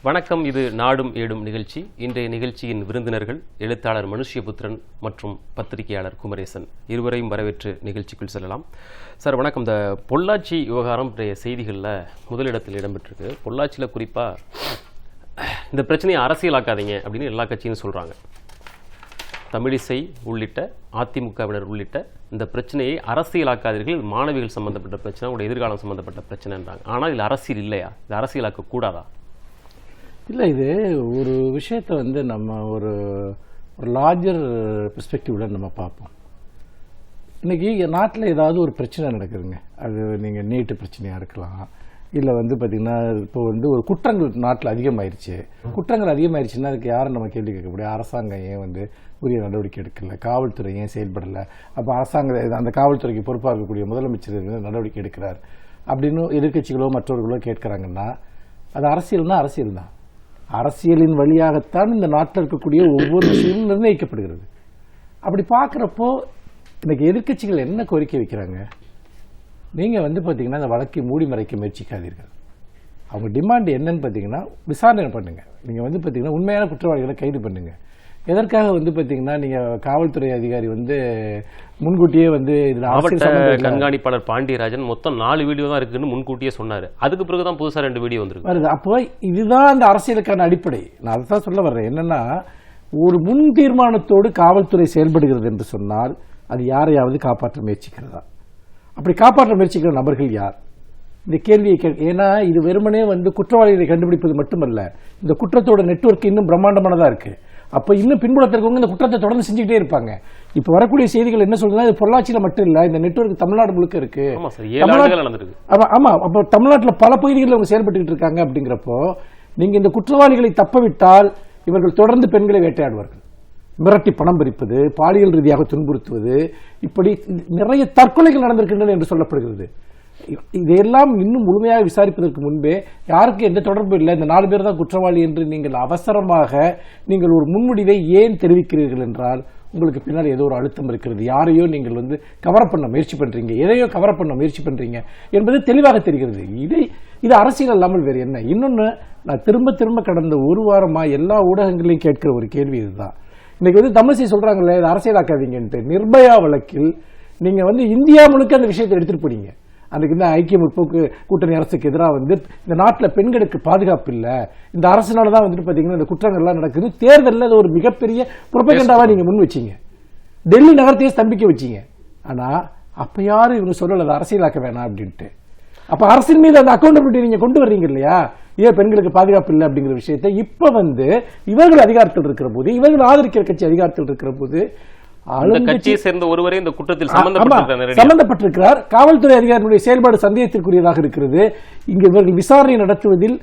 வணக்கம். இது நாடும் ஏடும் நிகழ்ச்சி. இன்றைய நிகழ்ச்சியின் விருந்தினர்கள் எழுத்தாளர் மனுஷ்யபுத்திரன் மற்றும் பத்திரிகையாளர் குமரேசன். இருவரையும் வரவேற்று நிகழ்ச்சிக்குள் செல்லலாம். சார் வணக்கம். இந்த பொள்ளாச்சி விவகாரம் செய்திகளில் முதலிடத்தில் இடம்பெற்றிருக்கு. பொள்ளாச்சியில் குறிப்பாக இந்த பிரச்சனையை அரசியலாக்காதீங்க அப்படின்னு எல்லா கட்சியும் சொல்கிறாங்க. தமிழிசை உள்ளிட்ட அதிமுகவினர் உள்ளிட்ட இந்த பிரச்சனையை அரசியலாக்காதீர்கள், மாணவிகள் சம்பந்தப்பட்ட பிரச்சனை, உங்களுடைய எதிர்காலம் சம்பந்தப்பட்ட பிரச்சனைன்றாங்க. ஆனால் இதில் அரசியல் இல்லையா? இது அரசியலாக்க கூடாதா? இல்லை, இது ஒரு விஷயத்தை நம்ம ஒரு லார்ஜர் பெர்ஸ்பெக்டிவ்ல நம்ம பார்ப்போம். இன்னைக்கு நாட்டில் ஏதாவது ஒரு பிரச்சனை நடக்குதுங்க. அது நீங்கள் நீட்டு பிரச்சனையாக இருக்கலாம், இல்லை பார்த்தீங்கன்னா இப்போ ஒரு குற்றங்கள் நாட்டில் அதிகமாயிருச்சு. குற்றங்கள் அதிகமாயிருச்சுன்னா அதுக்கு யாரும் நம்ம கேள்வி கேட்க முடியாது. அரசாங்கம் ஏன் உரிய நடவடிக்கை எடுக்கலை, காவல்துறை ஏன் செயல்படலை, அப்போ அரசாங்கம் அந்த காவல்துறைக்கு பொறுப்பாக இருக்கக்கூடிய முதலமைச்சர் நடவடிக்கை எடுக்கிறார் அப்படின்னு எதிர்கட்சிகளோ மற்றவர்களோ கேட்கிறாங்கன்னா அது அரசியல்னா அரசியல் தான். அரசியலின் வழியாகத்தான் இந்த நாட்டில் இருக்கக்கூடிய ஒவ்வொரு விஷயமும் நிர்ணயிக்கப்படுகிறது. அப்படி பார்க்குறப்போ இன்னைக்கு எதிர்கட்சிகள் என்ன கோரிக்கை வைக்கிறாங்க? நீங்கள் பார்த்தீங்கன்னா இந்த வழக்கை மூடி மறைக்க முயற்சிக்காதீர்கள். அவங்க டிமாண்ட் என்னன்னு பார்த்தீங்கன்னா விசாரணை பண்ணுங்க. நீங்கள் பார்த்தீங்கன்னா உண்மையான குற்றவாளிகளை கைது பண்ணுங்க. எதற்காக பார்த்தீங்கன்னா நீங்கள் காவல்துறை அதிகாரி முன்கூட்டியே இதில் கண்காணிப்பாளர் பாண்டியராஜன் மொத்தம் 4 வீடியோ தான் இருக்குன்னு முன்கூட்டியே சொன்னார். அதுக்கு பிறகுதான் புதுசாக 2 வீடியோ வருது. அப்போ இதுதான் அந்த அரசியலுக்கான அடிப்படை. நான் அதை தான் சொல்ல வர்றேன். என்னன்னா, ஒரு முன் தீர்மானத்தோடு காவல்துறை செயல்படுகிறது என்று சொன்னால் அது யாரையாவது காப்பாற்ற முயற்சிக்கிறதா? அப்படி காப்பாற்ற முயற்சிக்கிற நபர்கள் யார்? இந்த கேள்வியை ஏன்னா இது வெறுமனே குற்றவாளிகளை கண்டுபிடிப்பது மட்டுமல்ல, இந்த குற்றத்தோட நெட்வொர்க் இன்னும் பிரம்மாண்டமானதா இருக்கு. அப்ப இன்னும் பின்புலத்திற்கவங்க இந்த குற்றத்தை தொடர்ந்து செஞ்சுக்கிட்டே இருப்பாங்க. இப்ப வரக்கூடிய செய்திகள் என்ன சொல்றதுன்னா, இது பொள்ளாச்சியில மட்டும் இல்ல, இந்த நெட்வொர்க் தமிழ்நாடு முழுக்க இருக்கு. ஆமா, அப்ப தமிழ்நாட்டில் பல பகுதிகளில் அவங்க செயல்பட்டு இருக்காங்க. அப்படிங்கிறப்போ நீங்க இந்த குற்றவாளிகளை தப்பவிட்டால் இவர்கள் தொடர்ந்து பெண்களை வேட்டையாடுவார்கள். மிரட்டி பணம் பறிப்பது, பாலியல் ரீதியாக துன்புறுத்துவது, இப்படி நிறைய தற்கொலைகள் நடந்திருக்கின்றன என்று சொல்லப்படுகிறது. இதையெல்லாம் இன்னும் முழுமையாக விசாரிப்பதற்கு முன்பே யாருக்கு எந்த தொடர்பு இல்லை, இந்த 4 பேர் தான் குற்றவாளி என்று நீங்கள் அவசரமாக நீங்கள் ஒரு முன்முடிவை ஏன் தெரிவிக்கிறீர்கள் என்றால் உங்களுக்கு பின்னால் ஏதோ ஒரு அழுத்தம் இருக்கிறது. யாரையோ நீங்கள் கவர் பண்ண முயற்சி பண்றீங்க, எதையோ கவர் பண்ண முயற்சி பண்றீங்க என்பது தெளிவாக தெரிகிறது. இது அரசியல் அல்லாமல் வேறு என்ன? இன்னொன்னு, நான் திரும்ப திரும்ப கடந்த ஒரு வாரமா எல்லா ஊடகங்களையும் கேட்கிற ஒரு கேள்வி இதுதான். இன்னைக்கு தமிழிசை சொல்றாங்கல்ல, இது அரசியலாக்காதீங்கன்ட்டு. நிர்பயா வழக்கில் நீங்க இந்தியா முழுக்க அந்த விஷயத்தை எடுத்துட்டு போனீங்க. அன்றைக்கு இந்த ஐக்கிய முற்போக்கு கூட்டணி அரசுக்கு எதிராக இந்த நாட்டில் பெண்களுக்கு பாதுகாப்பு இல்லை, இந்த அரசுனால தான் பார்த்தீங்கன்னா இந்த குற்றங்கள்லாம் நடக்குது, தேர்தலில் அது ஒரு மிகப்பெரிய புரொபகண்டாவா நீங்க முன் வச்சீங்க, டெல்லி நகரத்தையே ஸ்தம்பிக்க வச்சீங்க. ஆனா அப்ப யாரும் இவங்க சொல்லல அதை அரசியலாக்க வேணாம் அப்படின்ட்டு. அப்ப அரசின் மீது அந்த அக்கௌண்டபிலிட்டி நீங்க கொண்டு வர்றீங்க இல்லையா? ஏன் பெண்களுக்கு பாதுகாப்பு இல்லை அப்படிங்கிற விஷயத்தை இப்ப இவர்கள் அதிகாரத்தில் இருக்கிற போது, இவர்கள் ஆதரிக்கிற கட்சி அதிகாரத்தில் இருக்கிற போது கட்சியை சேர்ந்த ஒருவரே இந்த குற்றத்தில் சம்பந்தப்பட்டிருக்கிறார். காவல்துறை அதிகாரிகளுடைய செயல்பாடு சந்தேகத்திற்குரியதாக இருக்கிறது. இங்க இவர்கள் விசாரணை நடத்துவதில்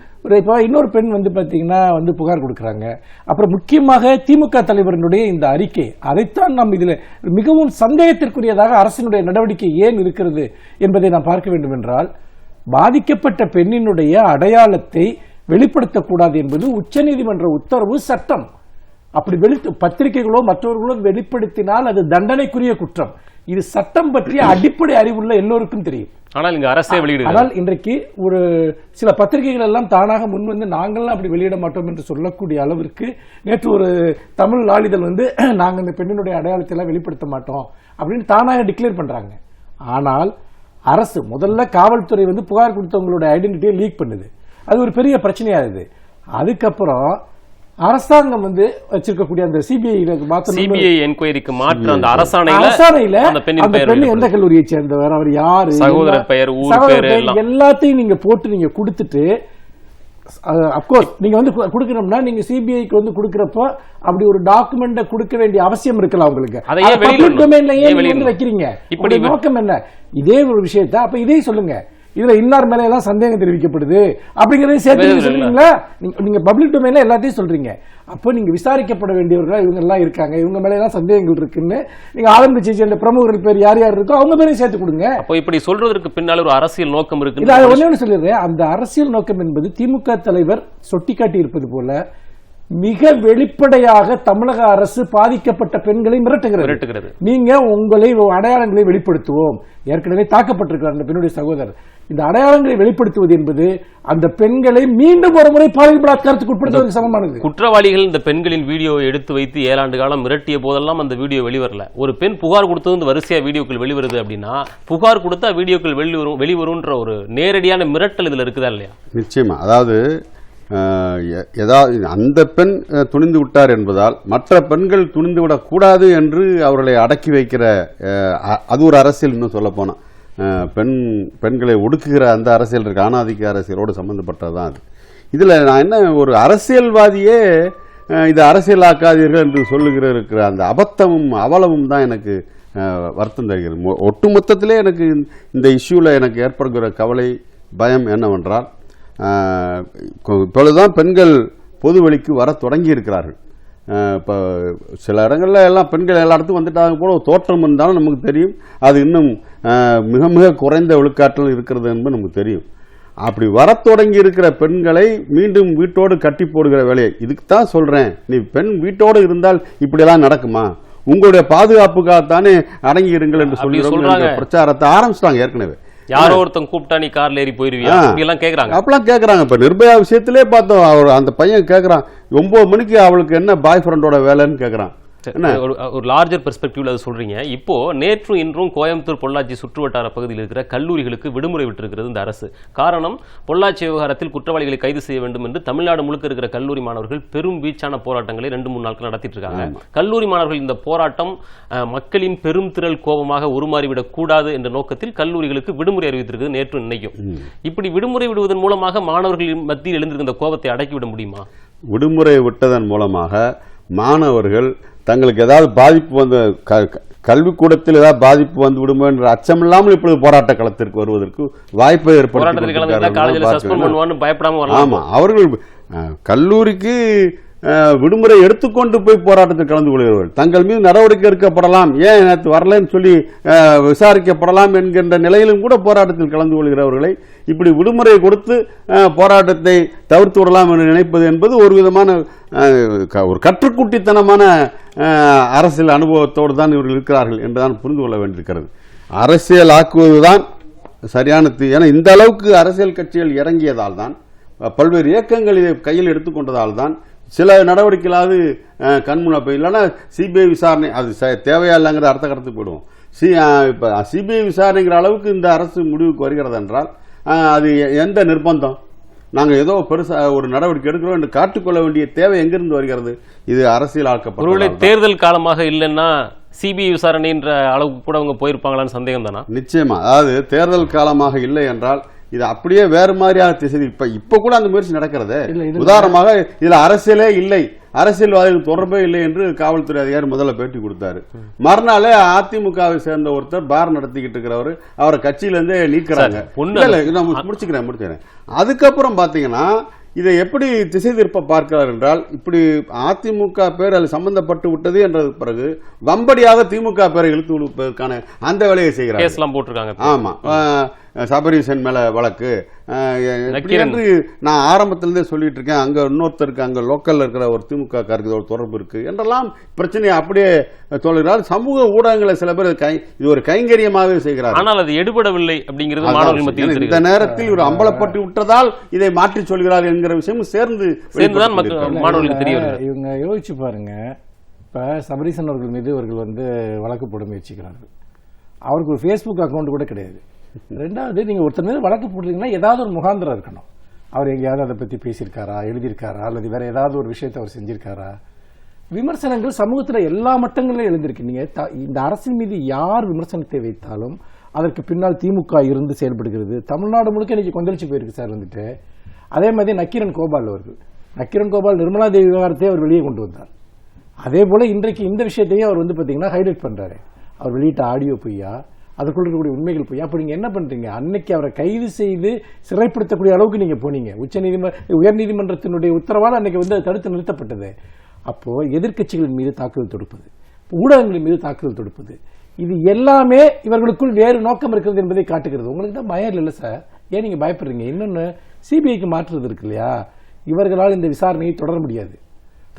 இன்னொரு பெண் பாத்தீங்கன்னா புகார் கொடுக்கிறாங்க. அப்புறம் முக்கியமாக திமுக தலைவரினுடைய இந்த அறிக்கை, அதைத்தான் நாம் இதுல மிகவும் சந்தேகத்திற்குரியதாக அரசினுடைய நடவடிக்கை ஏன் இருக்கிறது என்பதை நாம் பார்க்க வேண்டும். என்றால் பாதிக்கப்பட்ட பெண்ணினுடைய அடையாளத்தை வெளிப்படுத்தக்கூடாது என்பது உச்சநீதிமன்ற உத்தரவு, சட்டம். அப்படி பத்திரிகைகளோ மற்றவர்களோ வெளிப்படுத்தினால் அது தண்டனைக்குரிய குற்றம். இது சட்டம் பற்றிய அடிப்படை அறிவுள்ள எல்லோருக்கும் தெரியும். ஆனால் இன்றைக்கு ஒரு சில பத்திரிகைகள் எல்லாம் தானாக முன்வந்து நாங்கள்லாம் அப்படி வெளியிட மாட்டோம் என்று சொல்லக்கூடிய அளவிற்கு நேற்று ஒரு தமிழ் நாளிதழ் நாங்கள் இந்த பெண்ணினுடைய அடையாளத்தை எல்லாம் வெளிப்படுத்த மாட்டோம் அப்படின்னு தானாக டிக்ளேர் பண்றாங்க. ஆனால் அரசு முதல்ல காவல்துறை புகார் கொடுத்தவங்களோட ஐடென்டிட்டியை லீக் பண்ணுது. அது ஒரு பெரிய பிரச்சனையாகுது. அதுக்கப்புறம் அரசாங்கம் வச்சிருக்கக்கூடிய அந்த சிபிஐ என்கொயரிக்கு மாற்ற அந்த அரசாணையில அந்த பெண் எந்த கல்லூரியை சேர்ந்தவர், அவர் யாரு, சகோதரர் பெயர், ஊர் பெயர் எல்லாத்தையும் நீங்க போட்டு நீங்க கொடுத்துட்டு, அப்கோர்ஸ் நீங்க கொடுக்கணும்னா நீங்க சிபிஐக்கு கொடுக்கறப்போ அப்படி ஒரு டாக்குமெண்ட் கொடுக்க வேண்டிய அவசியம் இருக்கலாம் உங்களுக்கு. வைக்கிறீங்க இப்படி நோக்கம் என்ன? இதே ஒரு விஷயத்த அப்ப இதே சொல்லுங்க. இதுல இன்னார் மேல எல்லாம் சந்தேகம் தெரிவிக்கப்படுது அப்படிங்கறதையும் சேர்த்து சொல்றீங்களா? நீங்க பப்ளிக் டொமைன்ல எல்லாத்தையும் சொல்றீங்க. அப்போ நீங்க விசாரிக்கப்பட வேண்டியவர்களா இவங்க எல்லாம் இருக்காங்க, இவங்க மேல எல்லாம் சந்தேகங்கள் இருக்குன்னு நீங்க ஆளுங்கட்சியை சேர்ந்த பிரமுகர்கள் பேர் யார் யார் இருக்கோ அவங்க பேரையும் சேர்த்து கொடுங்க. அப்போ இப்படி சொல்றதுக்கு பின்னால் ஒரு அரசியல் நோக்கம் இருக்கு. ஒண்ணு சொல்லிடுறேன். அந்த அரசியல் நோக்கம் என்பது திமுக தலைவர் சுட்டிக்காட்டி இருப்பது போல மிக வெளிப்படையாக தமிழக அரசு பாதிக்கப்பட்ட பெண்களை மிரட்டுகிறது. நீங்க உங்களை அடையாளங்களை வெளிப்படுத்துவோம். ஏற்கனவே தாக்கப்பட்டிருக்கிறார் அந்த பெண்ணுடைய சகோதரர். இந்த அடையாளங்களை வெளிப்படுத்துவது என்பது அந்த பெண்களை மீண்டும் ஒரு முறை பாலியல் பலாத்காரத்துக்கு உட்படுத்துவதற்கு சமமானது. குற்றவாளிகள் இந்த பெண்களின் வீடியோவை எடுத்து வைத்து 7 ஆண்டு காலம் மிரட்டிய போதெல்லாம் அந்த வீடியோ வெளிவரல. ஒரு பெண் புகார் கொடுத்தது வரிசையா வீடியோக்கள் வெளிவருது அப்படின்னா, புகார் கொடுத்தா வீடியோக்கள் வெளிவரும்ன்ற ஒரு நேரடியான மிரட்டல் இதுல இருக்குதா இல்லையா? நிச்சயமா. அதாவது அந்த பெண் துணிந்து விட்டார் என்பதால் மற்ற பெண்கள் துணிந்து விடக்கூடாது என்று அவர்களை அடக்கி வைக்கிற அது ஒரு அரசியல். இன்னும் சொல்ல போனா பெண்களை ஒடுக்குகிற அந்த அரசியல் இருக்கு, ஆணாதிக்க அரசியலோடு சம்பந்தப்பட்டதுதான் அது. இதுல நான் என்ன, ஒரு அரசியல்வாதியே இது அரசியலாக்காதீர்கள் என்று சொல்லுகிற அந்த அபத்தமும் அவலமும் தான் எனக்கு வருத்தம் தருகிறது. ஒட்டுமொத்தத்திலே எனக்கு இந்த இஷ்யூல எனக்கு ஏற்படுகிற கவலை, பயம் என்னவென்றால், இப்பொழுதுதான் பெண்கள் பொது வெளிக்கு வர தொடங்கி இருக்கிறார்கள். இப்போ சில இடங்கள்ல எல்லாம் பெண்கள் எல்லா இடத்துக்கும் வந்துட்டாங்க போல தோற்றம் இருந்தாலும் நமக்கு தெரியும் அது இன்னும் மிக மிக குறைந்த விழுக்காட்டில் இருக்கிறது என்பது நமக்கு தெரியும். அப்படி வர தொடங்கி இருக்கிற பெண்களை மீண்டும் வீட்டோடு கட்டி போடுகிற வேலையை, இதுக்கு தான் சொல்றேன், நீ பெண் வீட்டோடு இருந்தால் இப்படியெல்லாம் நடக்குமா, உங்களுடைய பாதுகாப்புக்காகத்தானே அடங்கி இருங்கள் என்று சொல்லி பிரச்சாரத்தை ஆரம்பிச்சிட்டாங்க. ஏற்கனவே யாரோ ஒருத்தன் கூப்பிட்டா நீ கார்ல ஏறி போயிருவியா அப்படிலாம் கேக்குறாங்க. இப்ப நிர்பயா விஷயத்திலே பார்த்தோம், அந்த பையன் கேக்குறான் 9 மணிக்கு அவளுக்கு என்ன பாய் ஃப்ரெண்டோட வேலைன்னு கேக்குறான். ஒரு லார்ஜர் பெர்ஸ்பெக்டிவ்ல அது சொல்றீங்க. இப்போ நேற்றும் இன்றும் கோயம்புத்தூர் பொள்ளாச்சி சுற்றுவட்டார பகுதியில் இருக்கிற கல்லூரிகளுக்கு விடுமுறை விட்டிருக்கிறது இந்த அரசு. காரணம், பொள்ளாச்சி விவகாரத்தில் குற்றவாளிகளை கைது செய்ய வேண்டும் என்று தமிழ்நாடு முழுக்க இருக்கிற கல்லூரி மாணவர்கள் பெரும் வீச்சான போராட்டங்களை 2-3 நாட்கள் நடத்திட்டு இருக்காங்க. கல்லூரி மாணவர்கள் இந்த போராட்டம் மக்களின் பெரும் திரள் கோபமாக உருமாறிவிடக் கூடாது என்ற நோக்கத்தில் கல்லூரிகளுக்கு விடுமுறை அறிவித்திருக்கிறது நேற்றும் இன்னைக்கும். இப்படி விடுமுறை விடுவதன் மூலமாக மாணவர்களின் மத்தியில் எழுந்திருக்கிற கோபத்தை அடக்கிவிட முடியுமா? விடுமுறை விட்டதன் மூலமாக மாணவர்கள் தங்களுக்கு ஏதாவது பாதிப்பு வந்து கல்விக்கூடத்தில் ஏதாவது பாதிப்பு வந்து விடுமோ என்ற அச்சம் இல்லாமல் இப்பொழுது போராட்ட களத்திற்கு வருவதற்கு வாய்ப்பை பயப்படாம. ஆமா, அவர்கள் கல்லூரிக்கு விடுமுறை எடுத்துக்கொண்டு போய் போராட்டத்தில் கலந்து கொள்கிறார்கள். தங்கள் மீது நடவடிக்கை எடுக்கப்படலாம், ஏன் நேற்று வரலன்னு சொல்லி விசாரிக்கப்படலாம் என்கின்ற நிலையிலும் கூட போராட்டத்தில் கலந்து கொள்கிறவர்களை இப்படி விடுமுறை கொடுத்து போராட்டத்தை தவிர்த்து விடலாம் என்று நினைப்பது என்பது ஒரு விதமான ஒரு கற்றுக்குட்டித்தனமான அரசியல் அனுபவத்தோடு தான் இவர்கள் இருக்கிறார்கள் என்றுதான் புரிந்து கொள்ள வேண்டியிருக்கிறது. அரசியல் ஆக்குவதுதான் சரியான. ஏன்னா இந்த அளவுக்கு அரசியல் கட்சிகள் இறங்கியதால் தான், பல்வேறு இயக்கங்கள் இதை கையில் எடுத்துக்கொண்டதால் தான் சில நடவடிக்கைகளாவது கண்முன்ன போய், இல்லைன்னா சிபிஐ விசாரணை அது தேவையா இல்லைங்கிற அடுத்த கருத்துக்கு போயிடுவோம். இப்போ சிபிஐ விசாரணைங்கிற அளவுக்கு இந்த அரசு முடிவுக்கு வருகிறது என்றால் அது எந்த நிர்பந்தம்? நாங்கள் ஏதோ பெருசா ஒரு நடவடிக்கை எடுக்கிறோம் என்று காட்டிக்கொள்ள வேண்டிய தேவை எங்கிருந்து வருகிறது? இது அரசியல் ஆக்கப்பட்ட தேர்தல் காலமாக இல்லைன்னா சிபிஐ விசாரணைன்ற அளவுக்கு கூட அவங்க போயிருப்பாங்களான்னு சந்தேகம் தானா? நிச்சயமா. அதாவது தேர்தல் காலமாக இல்லை என்றால் இது அப்படியே வேறு மாதிரியான திசை. இப்ப கூட அந்த முயற்சி நடக்கிறது. உதாரணமாக இதுல அரசியலே இல்லை, அரசியல்வாதிகள் தொடர்பே இல்லை என்று காவல்துறை அதிகாரி முதல்ல பேட்டி கொடுத்தாரு. மறுநாளே அதிமுகவை சேர்ந்த ஒருத்தர் பார் நடத்திக்கிட்டு இருக்கிறவர் அவரை கட்சியிலிருந்தே நீக்கிறாங்க. முடிச்சுக்கிறேன். அதுக்கப்புறம் பாத்தீங்கன்னா இதை எப்படி திசை திருப்ப பார்க்கிறார் என்றால், இப்படி அதிமுக பேர் அதில் சம்பந்தப்பட்டு விட்டது என்றது பிறகு வம்படியாக திமுக பேரை இழுத்து கொடுப்பதற்கான அந்த வேலையை செய்கிறார். ஆமா, சபரீசன் மேல வழக்கு என்று நான் ஆரம்பத்திலிருந்தே சொல்லிட்டு இருக்கேன். அங்க இன்னொருத்தருக்கு அங்க லோக்கல்ல இருக்கிற ஒரு திமுக காருக்கு ஒரு தொடர்பு இருக்கு என்றெல்லாம் பிரச்சனையை அப்படியே சொல்கிறார். சமூக ஊடகங்களை சில பேர் இது ஒரு கைங்கரியமாகவே செய்கிறார். ஆனால் அது எடுபடவில்லை அப்படிங்கிறது மாணவர்கள் மத்தியில் இந்த நேரத்தில் ஒரு அம்பலப்பட்டு விட்டதால் இதை மாற்றி சொல்கிறார் என்கிற விஷயம் சேர்ந்துதான் மாணவர்களுக்கு தெரிய வருது. இவங்க யோசிச்சு பாருங்க. இப்ப சபரீசன் அவர்கள் மீது இவர்கள் வழக்கு போட முயற்சிக்கிறார்கள். அவருக்கு ஒரு ஃபேஸ்புக் அக்கௌண்ட் கூட கிடையாது. ரெண்டாவது, நீங்க ஒருத்தர் மீது வழக்கு போடுறீங்கன்னா ஏதாவது ஒரு முகாந்திரம் இருக்கணும். அவர் எங்கேயாவது அதை பத்தி பேசியிருக்காரா, எழுதியிருக்காரா, அல்லது வேற ஏதாவது ஒரு விஷயத்தை அவர் செஞ்சிருக்காரா? விமர்சனங்கள் சமூகத்தில் எல்லா மட்டங்களிலும் எழுந்திருக்கு. நீங்க இந்த அரசின் மீது யார் விமர்சனத்தை வைத்தாலும் அதற்கு பின்னால் திமுக இருந்து செயல்படுகிறது. தமிழ்நாடு முழுக்க இன்னைக்கு கொந்தளிச்சு போயிருக்கு சார். அதே மாதிரி நக்கீரன் கோபால் அவர்கள், நிர்மலா தேவி விவகாரத்தை அவர் வெளியே கொண்டு வந்தார். அதே போல இன்றைக்கு இந்த விஷயத்தையும் அவர் பாத்தீங்கன்னா ஹைலைட் பண்றாரு. அவர் வெளியிட்ட ஆடியோ பொய்யா, அதுக்குள்ள இருக்கக்கூடிய உண்மைகள் பொய்யா. அப்ப நீங்க என்ன பண்றீங்க? அன்னைக்கு அவரை கைது செய்து சிறைப்படுத்தக்கூடிய அளவுக்கு நீங்க போனீங்க. உயர்நீதிமன்றத்தினுடைய உத்தரவால் அன்னைக்கு அது தடுத்து நிறுத்தப்பட்டது. அப்போ எதிர்க்கட்சிகளின் மீது தாக்குதல் தொடுப்பது, ஊடகங்களின் மீது தாக்குதல் தொடுப்பது, இது எல்லாமே இவர்களுக்குள் வேறு நோக்கம் இருக்கிறது என்பதை காட்டுகிறது. உங்களுக்கு தான் பயம் இல்லை சார், ஏன் நீங்க பயப்படுறீங்க? இன்னொன்னு, சிபிஐக்கு மாற்றுறது இருக்கு இல்லையா, இவர்களால் இந்த விசாரணையை தொடர முடியாது.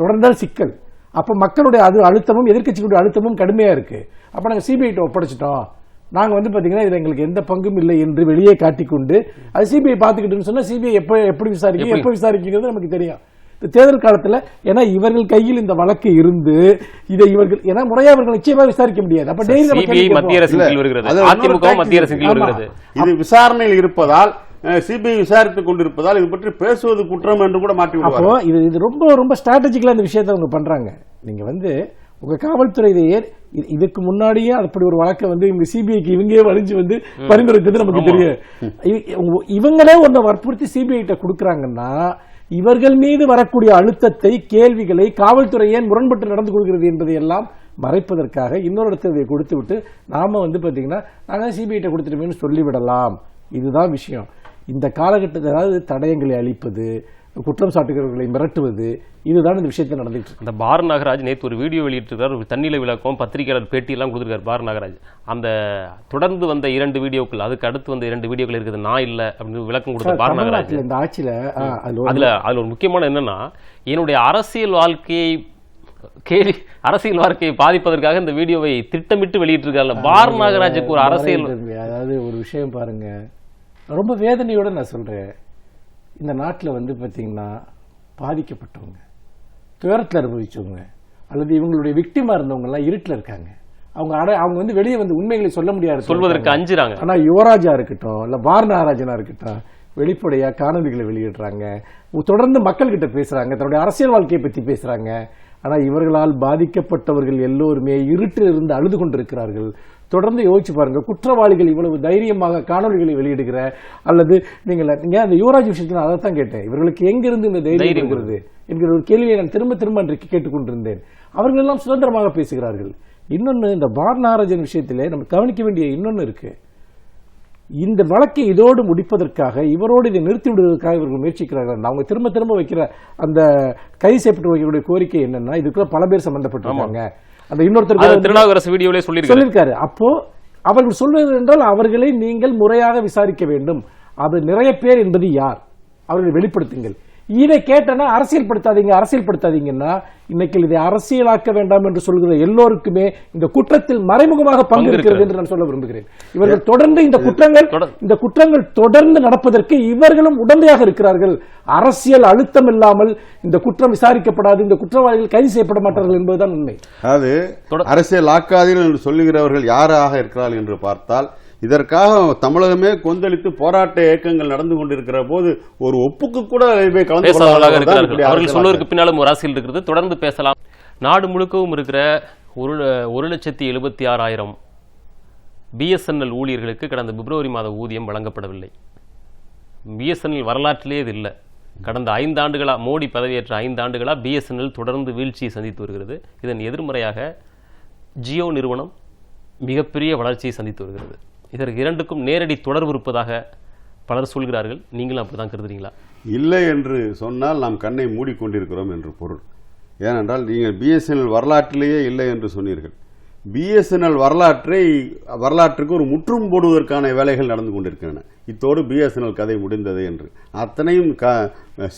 தொடர்ந்தால் சிக்கல். அப்ப மக்களுடைய அது அழுத்தமும் எதிர்க்கட்சிகளுடைய அழுத்தமும் கடுமையா இருக்கு. அப்ப நாங்க சிபிஐ ஒப்படைச்சிட்டோம், நாங்க வந்து பாத்தீங்கன்னா இதுல எங்களுக்கு எந்த பங்கும் இல்லை என்று வெளியே காட்டிக்கொண்டு அது சிபிஐ பாத்துக்கிட்டுன்னு சொன்னா சிபிஐ எப்படி விசாரிக்கும், எப்ப விசாரிக்கிறது நமக்கு தெரியும். இந்த தேர்தல் காலத்துல ஏன்னா இவர்கள் கையில் இந்த வழக்கு இருந்து இதை இவர்கள் ஏன்னா முறையா அவர்கள் நிச்சயமா விசாரிக்க முடியாது. அப்ப மத்திய அரசு இது விசாரணையில் இருப்பதால் சிபிஐ விசாரித்துக் கொண்டிருப்பதால் இது பற்றி பேசுவது குற்றம் என்று கூட மாற்றி அப்போ இது ரொம்ப ரொம்ப ஸ்ட்ராட்டஜிக்கலா இந்த விஷயத்தை அவங்க பண்றாங்க. நீங்க வந்து உங்க காவல்துறை இதுக்கு முன்னாடியே அப்படி ஒரு வழக்கை வந்து இவங்க சிபிஐக்கு இவங்க வலிஞ்சு வந்து பரிந்துரைத்தது நமக்கு தெரியும். இவங்களே ஒன்றை வற்புறுத்தி சிபிஐ கிட்ட கொடுக்கறாங்கன்னா இவர்கள் மீது வரக்கூடிய அழுத்தத்தை கேள்விகளை காவல்துறை ஏன் முரண்பட்டு நடந்து கொள்கிறது என்பதை எல்லாம் மறைப்பதற்காக இன்னொரு இடத்தை கொடுத்து விட்டு நாம வந்து பாத்தீங்கன்னா நாங்க சிபிஐ கிட்ட கொடுத்துட்டோம்னு சொல்லிவிடலாம். இதுதான் விஷயம். இந்த காலகட்டத்தில் அதாவது தடயங்களை அளிப்பது, குற்றம் சாட்டுகிறவர்களை மிரட்டுவது, இதுதான் இந்த விஷயத்தில் நடந்துட்டு இருக்கு. அந்த பார் நாகராஜ் நேற்று ஒரு வீடியோ வெளியிட்டிருக்காரு, ஒரு தண்ணில விளக்கம் பத்திரிகையாளர் பேட்டி எல்லாம் கொடுத்திருக்காரு பார் நாகராஜ். அந்த தொடர்ந்து வந்த 2 வீடியோக்கள், அதுக்கு அடுத்து வந்த 2 வீடியோக்கள் இருக்குது, நான் இல்ல அப்படின்னு விளக்கம் கொடுத்த பார் நாகராஜ். இந்த ஆட்சியில அதுல ஒரு முக்கியமான என்னன்னா, என்னுடைய அரசியல் வாழ்க்கையை பாதிப்பதற்காக இந்த வீடியோவை திட்டமிட்டு வெளியிட்டிருக்காங்க பார் நாகராஜுக்கு. ஒரு அரசியல் அதாவது ஒரு விஷயம் பாருங்க, ரொம்ப வேதனையோட நான் சொல்றேன். இந்த நாட்டில் வந்து பார்த்தீங்கன்னா பாதிக்கப்பட்டவங்க, துயரத்தில் அனுபவிச்சவங்க அல்லது இவங்களுடைய விக்டிமா இருந்தவங்க எல்லாம் இருட்டில் இருக்காங்க. அவங்க வந்து வெளியே வந்து உண்மைகளை சொல்ல முடியாது, சொல்வதற்கு அஞ்சுறாங்க. ஆனா யுவராஜா இருக்கட்டும் இல்ல பார் நாகராஜனா இருக்கட்டும் வெளிப்படையா காணொலிகளை வெளியிடுறாங்க, தொடர்ந்து மக்கள் கிட்ட பேசுறாங்க, தன்னுடைய அரசியல் வாழ்க்கையை பத்தி பேசுறாங்க. ஆனா இவர்களால் பாதிக்கப்பட்டவர்கள் எல்லோருமே இருட்டில் இருந்து அழுது கொண்டிருக்கிறார்கள். தொடர்ந்து யோசிச்சு பாருங்க, குற்றவாளிகள் இவ்வளவு தைரியமாக காணொலிகளை வெளியிடுகிற அல்லது நீங்க அந்த யுவராஜ் விஷயத்துல அதை தான் கேட்டேன், இவர்களுக்கு எங்கிருந்து இந்த தைரியம் இருக்கிறது என்கிற ஒரு கேள்வியை நான் திரும்ப திரும்ப அன்றைக்கு கேட்டுக்கொண்டிருந்தேன். அவர்கள் எல்லாம் சுதந்திரமாக பேசுகிறார்கள். இன்னொன்னு, இந்த பார் நாகராஜன் விஷயத்திலே நம்ம கவனிக்க வேண்டிய இன்னொன்னு இருக்கு. இந்த வழக்கை இதோடு முடிப்பதற்காக இவரோடு இதை நிறுத்தி விடுவதற்காக இவர்கள் முயற்சிக்கிறார்கள். அவங்க திரும்ப திரும்ப வைக்கிற அந்த கைது செய்யப்பட்டவர்களுடைய கோரிக்கை என்னன்னா, இதுக்குள்ள பல பேர் சம்பந்தப்பட்டிருக்காங்க. அந்த இன்னொருத்தர் திருநாவுக்கரசு வீடியோவிலே சொல்லியிருக்காரு. அப்போ அவர்கள் சொல்வது என்றால் அவர்களை நீங்கள் முறையாக விசாரிக்க வேண்டும். அது நிறைய பேர் என்பது யார், அவர்களை வெளிப்படுத்துங்கள். இதை கேட்டனா அரசியல்படுத்தாதீங்கன்னா இன்னைக்கு இதை அரசியலாக்க வேண்டாம் என்று சொல்கிற எல்லோருக்குமே இந்த குற்றத்தில் மறைமுகமாக பங்கு இருக்கிறது என்று நான் சொல்ல விரும்புகிறேன். இவர்கள் தொடர்ந்து இந்த குற்றங்கள் தொடர்ந்து நடப்பதற்கு இவர்களும் உடந்தையாக இருக்கிறார்கள். அரசியல் அழுத்தம் இல்லாமல் இந்த குற்றம் விசாரிக்கப்படாது, இந்த குற்றவாளிகள் கைது செய்யப்பட மாட்டார்கள் என்பதுதான் உண்மை. அதாவது அரசியல் ஆக்காதீர்கள் என்று சொல்லுகிறவர்கள் யாராக இருக்கிறார்கள் என்று பார்த்தால், இதற்காக தமிழகமே கொந்தளித்து போராட்ட இயக்கங்கள் நடந்து கொண்டிருக்கிற போது ஒரு ஒப்புக்கு கூட அவர்கள் சொல்வதற்கு பின்னாலும் ஒரு அரசியல் இருக்கிறது. தொடர்ந்து பேசலாம். நாடு முழுக்கவும் இருக்கிற 1,76,000 பிஎஸ்என்எல் ஊழியர்களுக்கு கடந்த பிப்ரவரி மாத ஊதியம் வழங்கப்படவில்லை. பிஎஸ்என்எல் வரலாற்றிலே இது இல்லை. கடந்த 5 ஆண்டுகளா, மோடி பதவியேற்ற 5 ஆண்டுகளா பிஎஸ்என்எல் தொடர்ந்து வீழ்ச்சியை சந்தித்து வருகிறது. இதன் எதிர்மறையாக ஜியோ நிறுவனம் மிகப்பெரிய வளர்ச்சியை சந்தித்து வருகிறது. இதற்கு 2க்கும் நேரடி தொடர்பு இருப்பதாக பலர் சொல்கிறார்கள். நீங்களும் அப்படிதான் கருதுறீங்களா? இல்லை என்று சொன்னால் நாம் கண்ணை மூடிக்கொண்டிருக்கிறோம் என்று பொருள். ஏனென்றால் நீங்கள் பிஎஸ்என்எல் வரலாற்றிலேயே இல்லை என்று சொன்னீர்கள். பிஎஸ்என்எல் வரலாற்றுக்கு ஒரு முற்றும் போடுவதற்கான வேலைகள் நடந்து கொண்டிருக்கின்றன. இத்தோடு பிஎஸ்என்எல் கதை முடிந்தது என்று அத்தனையும்